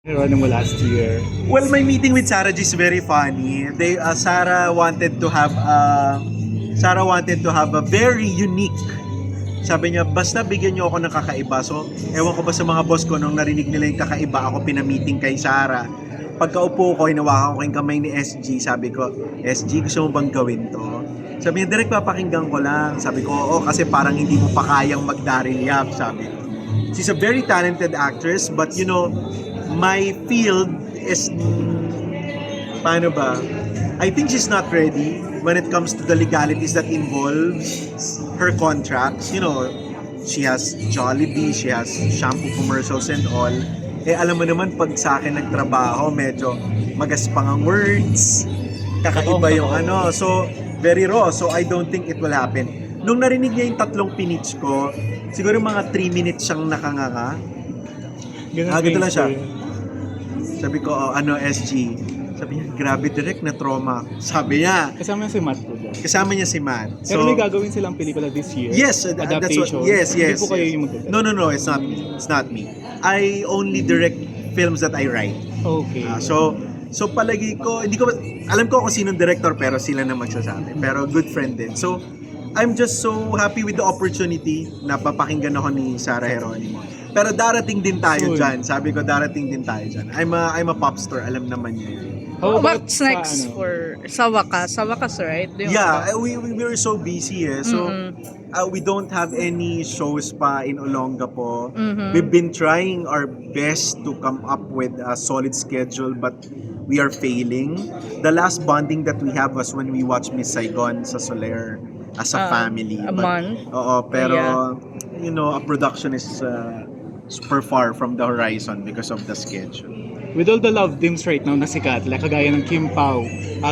Ano mo last year? Well, my meeting with Sarah G is very funny. Sarah wanted to have a very unique. Sabi niya, basta bigyan niyo ako ng kakaiba. So, ewan ko ba sa mga boss ko nung narinig nila yung kakaiba ako pinamiting kay Sarah. Pagkaupo ko, hinawakan ko yung kamay ni SG. Sabi ko, SG, gusto mo bang gawin to? Sabi niya, direct papakinggan ko lang. Sabi ko, oo, kasi parang hindi mo pa kayang mag-Daryl Yap. Sabi ko. She's a very talented actress, but you know, my field is, paano ba? I think she's not ready when it comes to the legalities that involves her contracts. You know, she has Jollibee, she has shampoo commercials and all. Eh alam mo naman, pag sa akin nagtrabaho, medyo magaspang ang words, kakaiba yung ano. So, very raw. So, I don't think it will happen. Nung narinig niya yung tatlong pinitch ko, siguro mga 3 minutes siyang nakanganga. Ganito lang siya. Sabi ko, SG. Sabi niya, grabe direct na trauma. Sabi niya. Kasama niya si Matt po dyan. Kasama niya si Matt. Pero may gagawin silang pelikula this year? Yes, adaptation? Yes. Hindi po kayo yung magdadala? No, it's not me. It's not me. I only direct films that I write. Okay. So palagi ko, hindi ko, alam ko kung sinong director pero sila na magsasabi. Pero good friend din. So, I'm just so happy with the opportunity na papakinggan ako ni Sarah Geronimo. Pero darating din tayo dyan. Sabi ko, darating din tayo dyan. I'm a pop star. Alam naman niya yun. What's next for sa Wakas, right? We were so busy So, we don't have any shows pa in Olonga po. We've been trying our best to come up with a solid schedule, but we are failing. The last bonding that we have was when we watched Miss Saigon sa Soler as a family. A month. Oo, pero you know, a production is super far from the horizon because of the schedule. With all the love teams right now na sikat, like kagaya ng Kim Pao,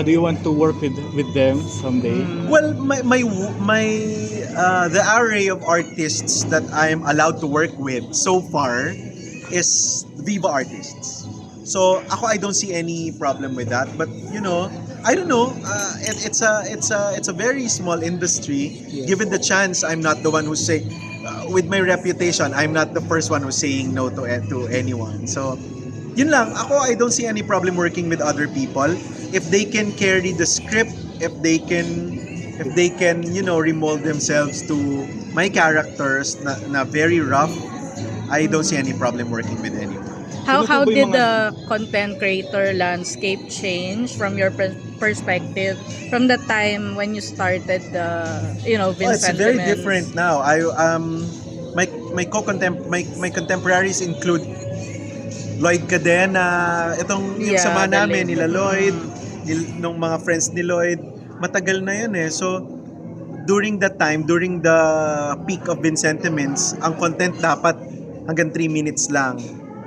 do you want to work with them someday? Well, the array of artists that I'm allowed to work with so far is Viva artists. So ako, I don't see any problem with that. But you know, I don't know. It's a very small industry. Yes. Given the chance, I'm not the one who's saying. With my reputation, I'm not the first one who's saying no to anyone. So, yun lang. Ako, I don't see any problem working with other people. If they can carry the script, if they can, you know, remold themselves to my characters na very rough, I don't see any problem working with anyone. How did the content creator landscape change from your perspective from the time when you started the It's Vincent very Jimenez? different now. My contemporaries include Lloyd Cadena, itong yung sama namin nila Lloyd, nung mga friends ni Lloyd, matagal na yun So during that time, during the peak of Vincentiments, ang content dapat hanggang 3 minutes lang.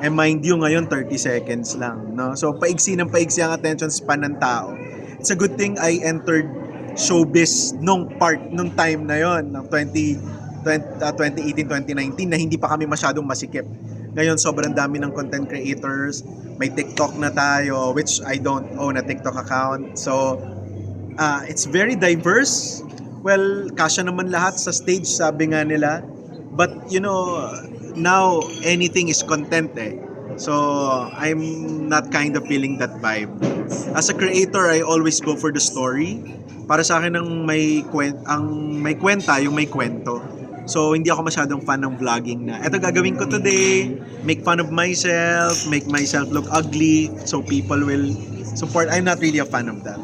And mind you, ngayon 30 seconds lang, no? So paigsi ang attention span ng tao. It's a good thing I entered showbiz nung time na yon, ng 2018, 2019 na hindi pa kami masyadong masikip. Ngayon sobrang dami ng content creators, may TikTok na tayo, which I don't own a TikTok account. So it's very diverse. Well, kasya naman lahat sa stage, sabi nga nila. But you know, now anything is content So I'm not kind of feeling that vibe. As a creator, I always go for the story. Para sa akin ang may kwenta, yung may kwento. So hindi ako masyadong fan ng vlogging na eto gagawin ko today, make fun of myself, make myself look ugly so people will support. I'm not really a fan of that.